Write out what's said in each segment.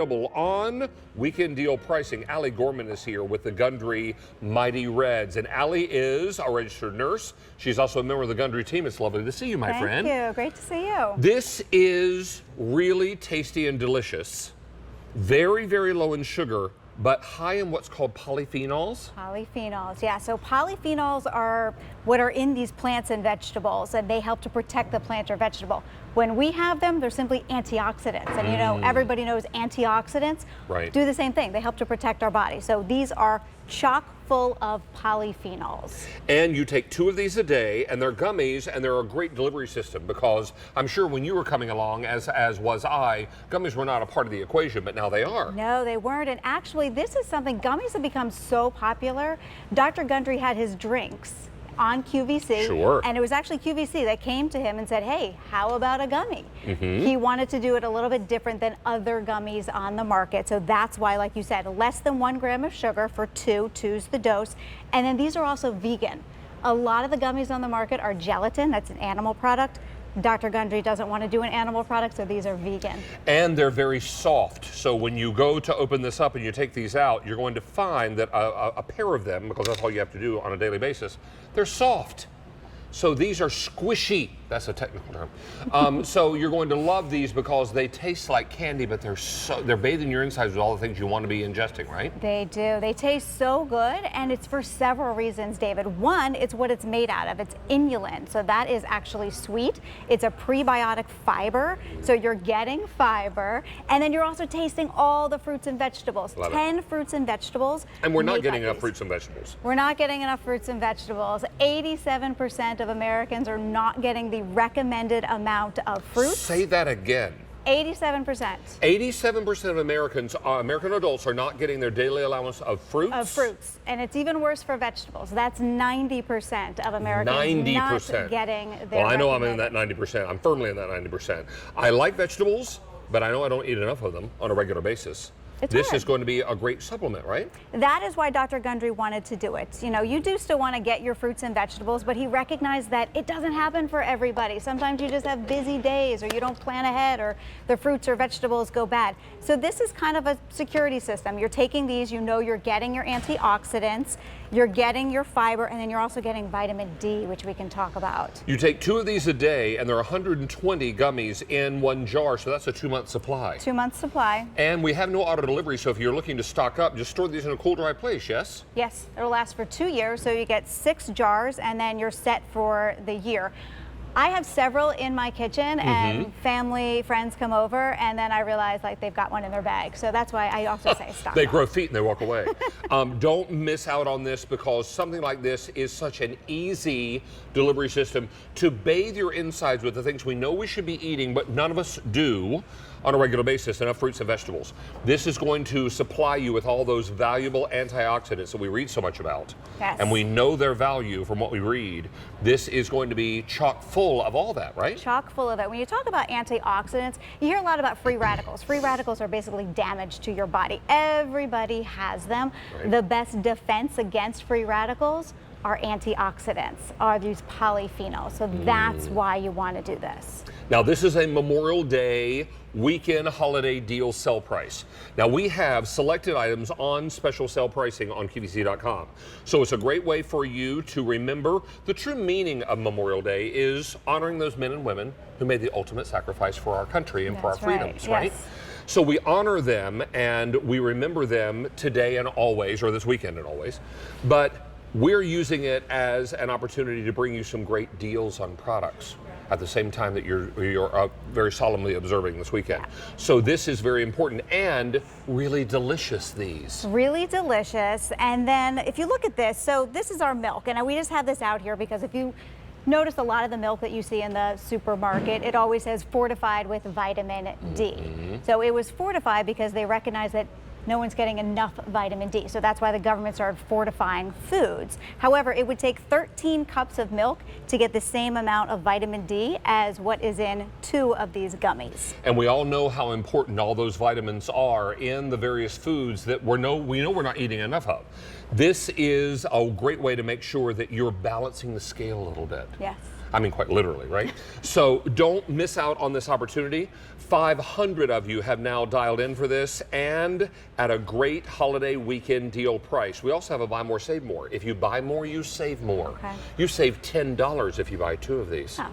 On weekend deal pricing, Allie Gorman is here with the Gundry Mighty Reds. And Allie is a registered nurse. She's also a member of the Gundry team. It's lovely to see you, my friend. Thank you. Great to see you. This is really tasty and delicious. Very, very low in sugar, but high in what's called polyphenols. Polyphenols, yeah. So polyphenols are what are in these plants and vegetables, and they help to protect the plant or vegetable. When we have them, they're simply antioxidants. And you know, everybody knows antioxidants do the same thing. They help to protect our body. So these are chock full of polyphenols. And you take 2 of these a day, and they're gummies, and they're a great delivery system, because I'm sure when you were coming along, as was I, gummies were not a part of the equation, but now they are. No, they weren't. And actually, this is something, gummies have become so popular. Dr. Gundry had his drinks on QVC. Sure. And it was actually QVC that came to him and said, hey, how about a gummy? He wanted to do it a little bit different than other gummies on the market. So that's why, like you said, less than 1 gram of sugar for 2. 2's the dose. And then these are also vegan. A lot of the gummies on the market are gelatin. That's an animal product. Dr. Gundry doesn't want to do an animal product, so these are vegan. And they're very soft. So when you go to open this up and you take these out, you're going to find that a pair of them, because that's all you have to do on a daily basis, they're soft. So these are squishy. That's a technical term. So you're going to love these because they taste like candy, but they're bathing your insides with all the things you want to be ingesting, right? They do. They taste so good, and it's for several reasons, David. One, it's what it's made out of. It's inulin, so that is actually sweet. It's a prebiotic fiber, so you're getting fiber, and then you're also tasting all the fruits and vegetables. 10 fruits and vegetables. And we're not getting enough fruits and vegetables. We're not getting enough fruits and vegetables. 87% of Americans are not getting the recommended amount of fruits. Say that again. 87%. 87% of American adults are not getting their daily allowance of fruits? Of fruits. And it's even worse for vegetables. That's 90% of Americans not getting their Well, I know I'm in that 90%. I'm firmly in that 90%. I like vegetables, but I know I don't eat enough of them on a regular basis. This is going to be a great supplement, right? That is why Dr. Gundry wanted to do it. You know, you do still want to get your fruits and vegetables, but he recognized that it doesn't happen for everybody. Sometimes you just have busy days, or you don't plan ahead, or the fruits or vegetables go bad. So this is kind of a security system. You're taking these, you know you're getting your antioxidants, you're getting your fiber, and then you're also getting vitamin D, which we can talk about. You take 2 of these a day, and there are 120 gummies in 1 jar, so that's a 2-month supply. 2 months supply. And we have no auto delivery, so if you're looking to stock up, just store these in a cool, dry place, yes? Yes, it'll last for 2 years, so you get 6 jars, and then you're set for the year. I have several in my kitchen, and family, friends come over, and then I realize like they've got one in their bag. So that's why I also say stock They up. grow feet and they walk away. Don't miss out on this, because something like this is such an easy delivery system to bathe your insides with the things we know we should be eating, but none of us do on a regular basis, enough fruits and vegetables. This is going to supply you with all those valuable antioxidants that we read so much about. Yes. And we know their value from what we read. This is going to be chock full of all that, right? Chock full of it. When you talk about antioxidants, you hear a lot about free radicals. Free radicals are basically damage to your body. Everybody has them. The best defense against free radicals are antioxidants, are these polyphenols. So that's why you want to do this. Now, this is a Memorial Day weekend holiday deal sale price. Now, we have selected items on special sale pricing on QVC.com. So it's a great way for you to remember the true meaning of Memorial Day is honoring those men and women who made the ultimate sacrifice for our country and for our freedoms, right? So we honor them and we remember them today and always, or this weekend and always. But we're using it as an opportunity to bring you some great deals on products at the same time that you're very solemnly observing this weekend. So this is very important and really delicious, these. Really delicious. And then if you look at this, so this is our milk. And we just have this out here because if you notice a lot of the milk that you see in the supermarket, it always says fortified with vitamin D. So it was fortified because they recognize that no one's getting enough vitamin D. So that's why the government started fortifying foods. However, it would take 13 cups of milk to get the same amount of vitamin D as what is in 2 of these gummies. And we all know how important all those vitamins are in the various foods that we know we're not eating enough of. This is a great way to make sure that you're balancing the scale a little bit. Yes. I mean, quite literally, right? So don't miss out on this opportunity. 500 of you have now dialed in for this, and at a great holiday weekend deal price. We also have a buy more, save more. If you buy more, you save more. Okay. You save $10 if you buy 2 of these. Oh.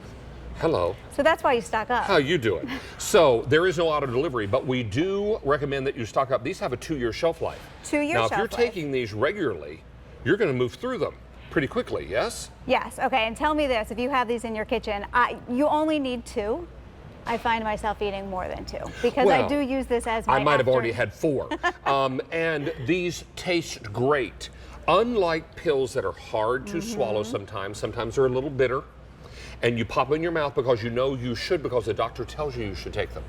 Hello. So that's why you stock up. How you doing? So there is no auto delivery, but we do recommend that you stock up. These have a 2-year shelf life. 2-year now, shelf life. if you're taking these regularly, you're going to move through them pretty quickly, yes? Yes. Okay. And tell me this: if you have these in your kitchen, you only need 2. I find myself eating more than 2 because I do use this as my I might have already had 4. And these taste great. Unlike pills that are hard to swallow sometimes they're a little bitter, and you pop them in your mouth because you know you should, because the doctor tells you should take them.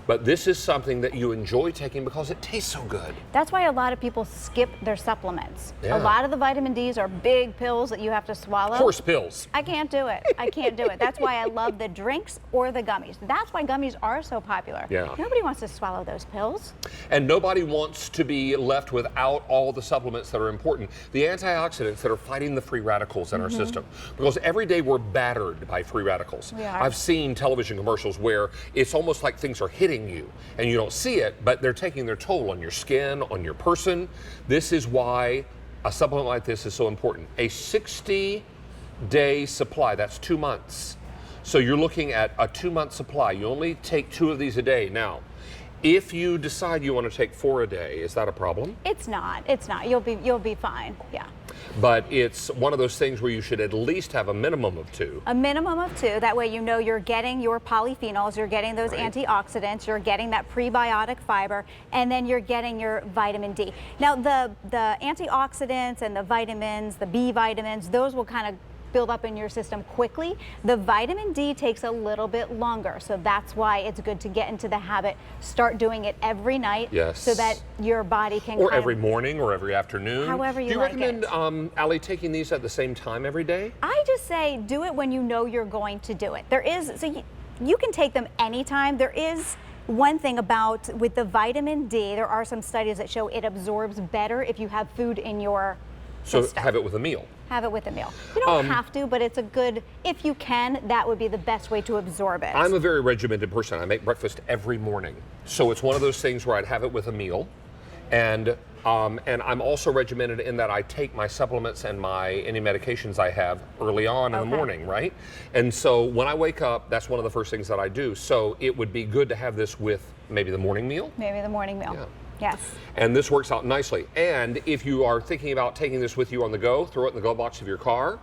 But this is something that you enjoy taking because it tastes so good. That's why a lot of people skip their supplements. Yeah. A lot of the vitamin Ds are big pills that you have to swallow. Horse pills. I can't do it. I can't do it. That's why I love the drinks or the gummies. That's why gummies are so popular. Yeah. Nobody wants to swallow those pills. And nobody wants to be left without all the supplements that are important. The antioxidants that are fighting the free radicals in our system. Because every day we're battered by free radicals. We are. I've seen television commercials where it's almost like things are hitting you and you don't see it, but they're taking their toll on your skin, on your person. This is why a supplement like this is so important. A 60-day supply, that's 2 months. So you're looking at a 2-month supply. You only take 2 of these a day. Now, if you decide you want to take 4 a day, is that a problem? It's not. It's not. You'll be fine. Yeah. But it's one of those things where you should at least have a minimum of 2. A minimum of 2. That way you know you're getting your polyphenols, you're getting those antioxidants, you're getting that prebiotic fiber, and then you're getting your vitamin D. Now the antioxidants and the vitamins, the B vitamins, those will kind of build up in your system quickly. The vitamin D takes a little bit longer, so that's why it's good to get into the habit. Start doing it every night, so that your body can. Or every morning, or every afternoon. However you like it. Do you recommend, Allie, taking these at the same time every day? I just say do it when you know you're going to do it. There is you can take them anytime. There is one thing about with the vitamin D. There are some studies that show it absorbs better if you have food in your system. So have it with a meal. Have it with a meal. You don't have to, but it's a good, if you can, that would be the best way to absorb it. I'm a very regimented person. I make breakfast every morning. So it's one of those things where I'd have it with a meal. And I'm also regimented in that I take my supplements and any medications I have early on in the morning, right? And so when I wake up, that's one of the first things that I do. So it would be good to have this with maybe the morning meal. Maybe the morning meal. Yeah. Yes. And this works out nicely. And if you are thinking about taking this with you on the go, throw it in the glove box of your car,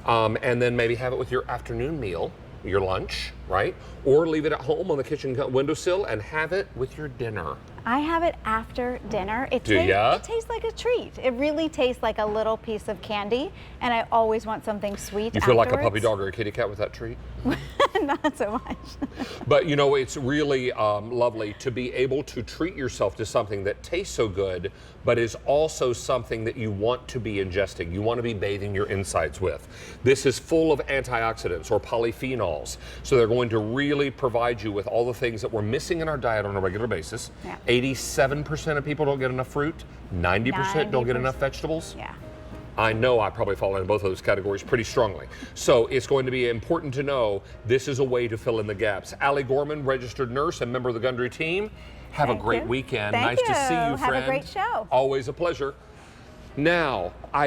and then maybe have it with your afternoon meal, your lunch, right? Or leave it at home on the kitchen windowsill and have it with your dinner. I have it after dinner. It tastes like a treat. It really tastes like a little piece of candy, and I always want something sweet. You feel like a puppy dog or a kitty cat with that treat? Not so much. But you know, it's really lovely to be able to treat yourself to something that tastes so good, but is also something that you want to be ingesting. You want to be bathing your insides with. This is full of antioxidants or polyphenols. So they're going to really provide you with all the things that we're missing in our diet on a regular basis. Yeah. 87% of people don't get enough fruit. 90% don't get enough vegetables. Yeah. I know I probably fall in both of those categories pretty strongly. So it's going to be important to know this is a way to fill in the gaps. Allie Gorman, registered nurse and member of the Gundry team. Have a great weekend. Thank nice you. to see you, friend. Have a great show. Always a pleasure. Now, I